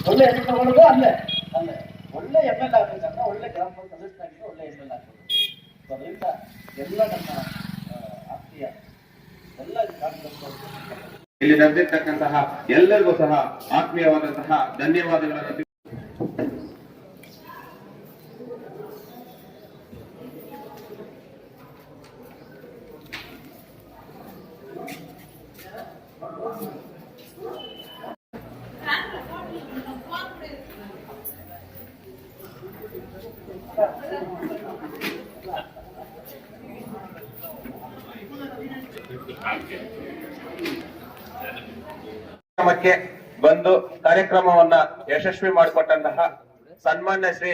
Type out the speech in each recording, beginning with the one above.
ಒಳ್ಳೆ ಹೆಸರು ತಗೊಳ್ಳೋದು ಅಲ್ಲೇ ಅಲ್ಲೇ ಒಳ್ಳೆ ಎಮ್ ಎಲ್ ಆಗ್ಬೇಕಂದ್ರೆ ಒಳ್ಳೆ ಗ್ರಾಮ ಪಂಚಾಯತ್ ಸದಸ್ಯನಾಗಿದ್ದು ಒಳ್ಳೆ ಎಮ್ ಎಲ್ ಆಗ್ಬೇಕು. ಅದರಿಂದ ಎಲ್ಲ ನಮ್ಮ ಆತ್ಮೀಯ ಎಲ್ಲ ಇಲ್ಲಿ ನಡೆದಿರ್ತಕ್ಕಂತಹ ಎಲ್ಲರಿಗೂ ಸಹ ಆತ್ಮೀಯವಾದಂತಹ ಧನ್ಯವಾದಗಳನ್ನು ಕಾರ್ಯಕ್ರಮಕ್ಕೆ ಬಂದು ಕಾರ್ಯಕ್ರಮವನ್ನ ಯಶಸ್ವಿ ಮಾಡಿಕೊಟ್ಟಂತಹ ಸನ್ಮಾನ್ಯ ಶ್ರೀ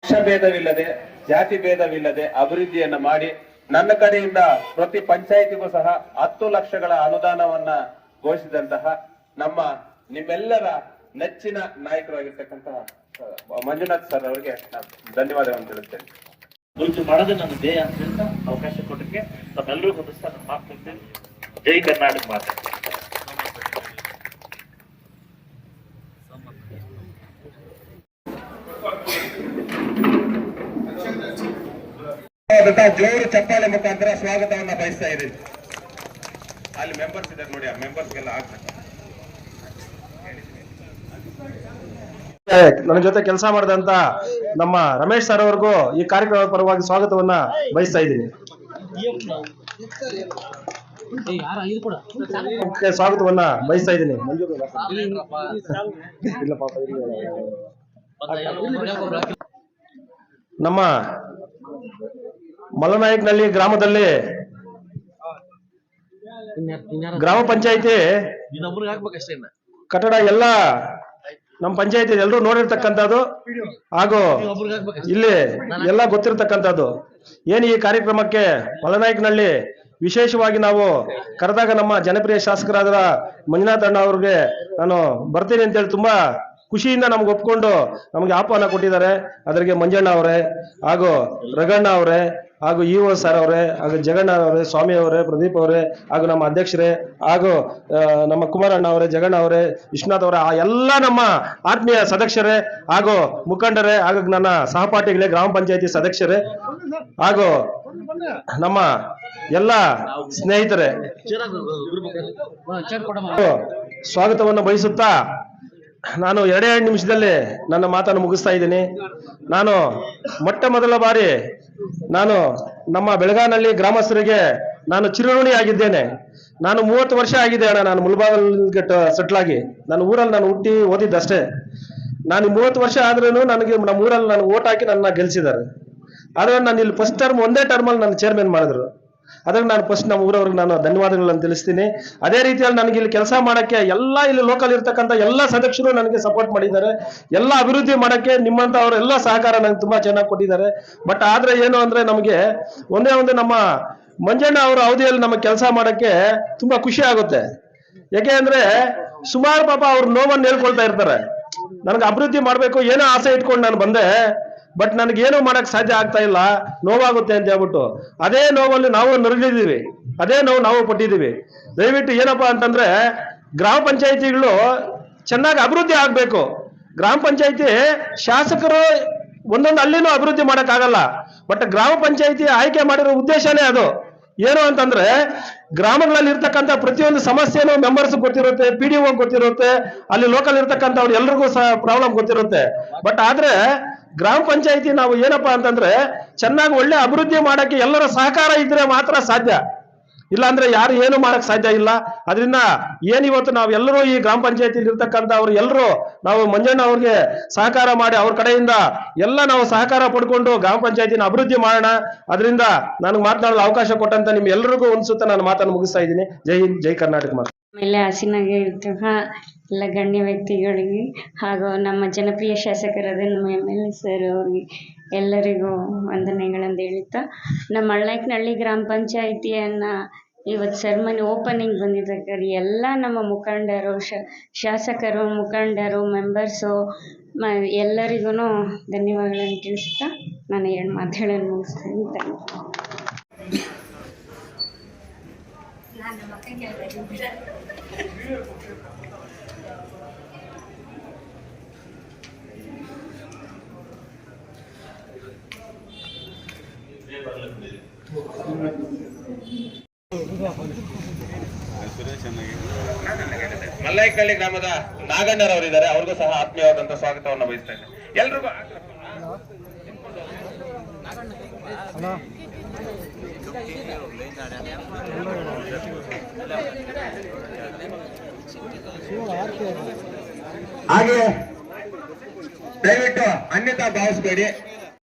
ಪಕ್ಷಭೇದವಿಲ್ಲದೆ ಜಾತಿ ಭೇದವಿಲ್ಲದೆ ಅಭಿವೃದ್ಧಿಯನ್ನ ಮಾಡಿ ನನ್ನ ಕಡೆಯಿಂದ ಪ್ರತಿ ಪಂಚಾಯಿತಿಗೂ ಸಹ 10 ಲಕ್ಷಗಳ ಅನುದಾನವನ್ನ ಘೋಷಿಸಿದಂತಹ ನಮ್ಮ ನಿಮ್ಮೆಲ್ಲರ ನೆಚ್ಚಿನ ನಾಯಕರಾಗಿರ್ತಕ್ಕಂತಹ ಮಂಜುನಾಥ್ ಸರ್ ಅವರಿಗೆ ಧನ್ಯವಾದಗಳನ್ನು ತಿಳಿಸ್ತೇನೆ. ಅಭಿವೃದ್ಧಿ ಮಾಡೋದೇ ನನ್ನ ಧ್ಯೇಯ ಅಂತ ಹೇಳ್ತಾ ಅವಕಾಶ ಕೊಟ್ಟಕ್ಕೆ ತಮ್ಮೆಲ್ಲರೂ ಹೊಂದಿಸ್ತಾ ನಾನು ಮಾತಾಡ್ತೇನೆ. ಜೈ ಕರ್ನಾಟಕ ಮಾತೆ. ಜೋರು ಚಪ್ಪಾಳೆ ಮುಖಾಂತರ ಸ್ವಾಗತವನ್ನ ಬಯಸ್ತಾ ಇದ್ದೀವಿ. ಅಲ್ಲಿ ಮೆಂಬರ್ಸ್ ಇದ್ದಾರೆ ನೋಡಿ, ಆ ಮೆಂಬರ್ಸ್ಗೆಲ್ಲ ಆಗ್ತದೆ. ನನ್ನ ಜೊತೆ ಕೆಲಸ ಮಾಡಿದಂತ ನಮ್ಮ ರಮೇಶ್ ಸರ್ ಅವ್ರಿಗೂ ಈ ಕಾರ್ಯಕ್ರಮದ ಪರವಾಗಿ ಸ್ವಾಗತವನ್ನ ಬಯಸ್ತಾ ಇದ್ದೀನಿ. ಸ್ವಾಗತವನ್ನ ಬಯಸ್ತಾ ಇದ್ದೀನಿ. ನಮ್ಮ ಮಲ್ಲನಾಯಕನಹಳ್ಳಿ ಗ್ರಾಮದಲ್ಲಿ ಗ್ರಾಮ ಪಂಚಾಯಿತಿ ಕಟ್ಟಡ ಎಲ್ಲ ನಮ್ಮ ಪಂಚಾಯತಿ ಎಲ್ಲರೂ ನೋಡಿರ್ತಕ್ಕಂಥದ್ದು ಹಾಗೂ ಇಲ್ಲಿ ಎಲ್ಲ ಗೊತ್ತಿರತಕ್ಕಂಥದ್ದು. ಏನು ಈ ಕಾರ್ಯಕ್ರಮಕ್ಕೆ ಮಲ್ಲನಾಯಕನಹಳ್ಳಿ ವಿಶೇಷವಾಗಿ ನಾವು ಕರೆದಾಗ ನಮ್ಮ ಜನಪ್ರಿಯ ಶಾಸಕರಾದ ಮಂಜುನಾಥ್ ಅಣ್ಣ ಅವ್ರಿಗೆ ನಾನು ಬರ್ತೀನಿ ಅಂತೇಳಿ ತುಂಬಾ ಖುಷಿಯಿಂದ ನಮ್ಗೆ ಒಪ್ಕೊಂಡು ನಮಗೆ ಆಹ್ವಾನ ಕೊಟ್ಟಿದ್ದಾರೆ. ಅದರಿಗೆ ಮಂಜಣ್ಣ ಅವರೇ ಹಾಗೂ ರಗಣ್ಣ ಅವರೇ ಹಾಗೂ ಇಒ ಸರ್ ಅವರೇ ಹಾಗೂ ಜಗಣ್ಣ ಅವರೇ, ಸ್ವಾಮಿ ಅವರೇ, ಪ್ರದೀಪ್ ಅವರೇ ಹಾಗೂ ನಮ್ಮ ಅಧ್ಯಕ್ಷರೇ ಹಾಗೂ ನಮ್ಮ ಕುಮಾರಣ್ಣ ಅವರೇ, ಜಗಣ್ಣ ಅವರೇ, ವಿಶ್ವನಾಥ್ ಅವರೇ, ಆ ಎಲ್ಲ ನಮ್ಮ ಆತ್ಮೀಯ ಸದಸ್ಯರೇ ಹಾಗೂ ಮುಖಂಡರೇ ಹಾಗೂ ನನ್ನ ಸಹಪಾಠಿಗಳೇ, ಗ್ರಾಮ ಪಂಚಾಯತಿ ಸದಸ್ಯರೇ ಹಾಗೂ ನಮ್ಮ ಎಲ್ಲ ಸ್ನೇಹಿತರೆ ಸ್ವಾಗತವನ್ನು ಬಯಸುತ್ತಾ ನಾನು 2 ನಿಮಿಷದಲ್ಲಿ ನನ್ನ ಮಾತನ್ನು ಮುಗಿಸ್ತಾ ಇದ್ದೀನಿ. ನಾನು ಮೊಟ್ಟ ಮೊದಲ ಬಾರಿ ನಾನು ನಮ್ಮ ಬೆಳಗಾನಹಳ್ಳಿ ಗ್ರಾಮಸ್ಥರಿಗೆ ನಾನು ಚಿರಋಣಿ ಆಗಿದ್ದೇನೆ. ನಾನು 30 ವರ್ಷ ಆಗಿದೆ ಅಣ್ಣ, ನಾನು ಮುಳಬಾಗಿಲಿಗೆ ಸೆಟ್ಲ್ ಆಗಿ. ನಾನು ಊರಲ್ಲಿ ನಾನು ಹುಟ್ಟಿ ಓದಿದ್ದಷ್ಟೇ. ನಾನು 30 ವರ್ಷ ಆದ್ರೂ ನನಗೆ ನಮ್ಮ ಊರಲ್ಲಿ ನಾನು ಓಟ್ ಹಾಕಿ ನನ್ನ ಗೆಲ್ಸಿದ್ದಾರೆ. ಆದ್ರೆ ನಾನು ಇಲ್ಲಿ ಫಸ್ಟ್ ಟರ್ಮ್ ಒಂದೇ ಟರ್ಮಲ್ಲಿ ನನ್ನ ಚೇರ್ಮನ್ ಮಾಡಿದ್ರು. ಅದಕ್ಕೆ ನಾನು ಫಸ್ಟ್ ನಮ್ಮ ಊರವ್ರಿಗೆ ನಾನು ಧನ್ಯವಾದಗಳನ್ನು ತಿಳಿಸ್ತೀನಿ. ಅದೇ ರೀತಿಯಲ್ಲಿ ನನಗೆ ಇಲ್ಲಿ ಕೆಲಸ ಮಾಡಕ್ಕೆ ಎಲ್ಲ ಇಲ್ಲಿ ಲೋಕಲ್ ಇರ್ತಕ್ಕಂಥ ಎಲ್ಲ ಸದಸ್ಯರು ನನಗೆ ಸಪೋರ್ಟ್ ಮಾಡಿದ್ದಾರೆ. ಎಲ್ಲ ಅಭಿವೃದ್ಧಿ ಮಾಡಕ್ಕೆ ನಿಮ್ಮಂತ ಅವರೆಲ್ಲ ಸಹಕಾರ ನನಗೆ ತುಂಬಾ ಚೆನ್ನಾಗಿ ಕೊಟ್ಟಿದ್ದಾರೆ. ಬಟ್ ಆದ್ರೆ ಏನು ಅಂದ್ರೆ ನಮಗೆ ಒಂದೇ ಒಂದು ನಮ್ಮ ಮಂಜಣ್ಣ ಅವರ ಅವಧಿಯಲ್ಲಿ ನಮಗೆ ಕೆಲಸ ಮಾಡಕ್ಕೆ ತುಂಬಾ ಖುಷಿ ಆಗುತ್ತೆ. ಯಾಕೆ ಅಂದ್ರೆ ಸುಮಾರು ಪಾಪ ಅವ್ರ ನೋವನ್ನು ಹೇಳ್ಕೊಳ್ತಾ ಇರ್ತಾರೆ. ನನಗೆ ಅಭಿವೃದ್ಧಿ ಮಾಡ್ಬೇಕು ಏನೋ ಆಸೆ ಇಟ್ಕೊಂಡು ನಾನು ಬಂದೆ, ಬಟ್ ನನಗೇನು ಮಾಡಕ್ ಸಾಧ್ಯ ಆಗ್ತಾ ಇಲ್ಲ, ನೋವಾಗುತ್ತೆ ಅಂತ ಹೇಳ್ಬಿಟ್ಟು ಅದೇ ನೋವಲ್ಲಿ ನಾವು ನರಳಿದೀವಿ, ಅದೇ ನೋವು ನಾವು ಪಟ್ಟಿದ್ದೀವಿ. ದಯವಿಟ್ಟು ಏನಪ್ಪಾ ಅಂತಂದ್ರೆ ಗ್ರಾಮ ಪಂಚಾಯಿತಿಗಳು ಚೆನ್ನಾಗಿ ಅಭಿವೃದ್ಧಿ ಆಗ್ಬೇಕು. ಗ್ರಾಮ ಪಂಚಾಯಿತಿ ಶಾಸಕರು ಒಂದೊಂದು ಹಳ್ಳಿನೂ ಅಭಿವೃದ್ಧಿ ಮಾಡಕ್ಕಾಗಲ್ಲ. ಬಟ್ ಗ್ರಾಮ ಪಂಚಾಯಿತಿ ಆಯ್ಕೆ ಮಾಡಿರೋ ಉದ್ದೇಶನೇ ಅದು. ಏನು ಅಂತಂದ್ರೆ ಗ್ರಾಮಗಳಲ್ಲಿ ಇರ್ತಕ್ಕಂಥ ಪ್ರತಿಯೊಂದು ಸಮಸ್ಯೆನೂ ಮೆಂಬರ್ಸ್ ಗೊತ್ತಿರುತ್ತೆ, PDO ಗೊತ್ತಿರುತ್ತೆ, ಅಲ್ಲಿ ಲೋಕಲ್ ಇರ್ತಕ್ಕಂಥವ್ರು ಎಲ್ರಿಗೂ ಸಹ ಪ್ರಾಬ್ಲಮ್ ಗೊತ್ತಿರುತ್ತೆ. ಬಟ್ ಆದ್ರೆ ಗ್ರಾಮ ಪಂಚಾಯಿತಿ ನಾವು ಏನಪ್ಪಾ ಅಂತಂದ್ರೆ ಚೆನ್ನಾಗಿ ಒಳ್ಳೆ ಅಭಿವೃದ್ಧಿ ಮಾಡಕ್ಕೆ ಎಲ್ಲರ ಸಹಕಾರ ಇದ್ರೆ ಮಾತ್ರ ಸಾಧ್ಯ. ಇಲ್ಲ ಅಂದ್ರೆ ಯಾರು ಏನು ಮಾಡಕ್ ಸಾಧ್ಯ ಇಲ್ಲ. ಅದರಿಂದ ಏನಿವತ್ತು ನಾವೆಲ್ಲರೂ ಈ ಗ್ರಾಮ ಪಂಚಾಯತಿಲಿ ಇರ್ತಕ್ಕಂಥವ್ರು ಎಲ್ಲರೂ ನಾವು ಮಂಜಣ್ಣ ಅವ್ರಿಗೆ ಸಹಕಾರ ಮಾಡಿ ಅವ್ರ ಕಡೆಯಿಂದ ಎಲ್ಲ ನಾವು ಸಹಕಾರ ಪಡ್ಕೊಂಡು ಗ್ರಾಮ ಪಂಚಾಯತಿನ ಅಭಿವೃದ್ಧಿ ಮಾಡೋಣ. ಅದರಿಂದ ನನಗೆ ಮಾತನಾಡಲು ಅವಕಾಶ ಕೊಟ್ಟಂತ ನಿಮ್ ಎಲ್ಲರಿಗೂ ಒಂದು ಸುತ್ತ ನಾನು ಮಾತನ್ನು ಮುಗಿಸ್ತಾ ಇದ್ದೀನಿ. ಜೈ ಹಿಂದ್, ಜೈ ಕರ್ನಾಟಕ. ಆಮೇಲೆ ಹಸಿನಾಗೆ ಇರ್ತಕ್ಕ ಎಲ್ಲ ಗಣ್ಯ ವ್ಯಕ್ತಿಗಳಿಗೆ ಹಾಗೂ ನಮ್ಮ ಜನಪ್ರಿಯ ಶಾಸಕರಾದ ನಮ್ಮ MLA ಸರ್ ಅವ್ರಿಗೆ ಎಲ್ಲರಿಗೂ ವಂದನೆಗಳನ್ನು ಹೇಳುತ್ತಾ, ನಮ್ಮ ಮಲ್ಲನಾಯಕನಹಳ್ಳಿ ಗ್ರಾಮ ಪಂಚಾಯಿತಿಯನ್ನು ಇವತ್ತು ಸೆರೆಮನಿ ಓಪನಿಂಗ್ ಬಂದಿದ್ದಕ್ಕೆ ಎಲ್ಲ ನಮ್ಮ ಮುಖಂಡರು, ಶಾಸಕರು, ಮುಖಂಡರು, ಮೆಂಬರ್ಸು ಎಲ್ಲರಿಗೂ ಧನ್ಯವಾದಗಳನ್ನು ತಿಳಿಸ್ತಾ ನಾನು 2 ಮಾತುಗಳನ್ನು ಮುಗಿಸ್ತೇನೆ. ಮಲ್ಲೈಕಳ್ಳಿ ಗ್ರಾಮದ ನಾಗಣ್ಣರವರಿದ್ದಾರೆ, ಅವ್ರಿಗೂ ಸಹ ಆತ್ಮೀಯವಾದಂತಹ ಸ್ವಾಗತವನ್ನು ಬಯಸ್ತಾ ಇದ್ದೇನೆ. ಎಲ್ರಿಗೂ ಹಾಗೆ ದಯವಿಟ್ಟು ಅನ್ಯತಾ ಭಾವಿಸಬೇಡಿ.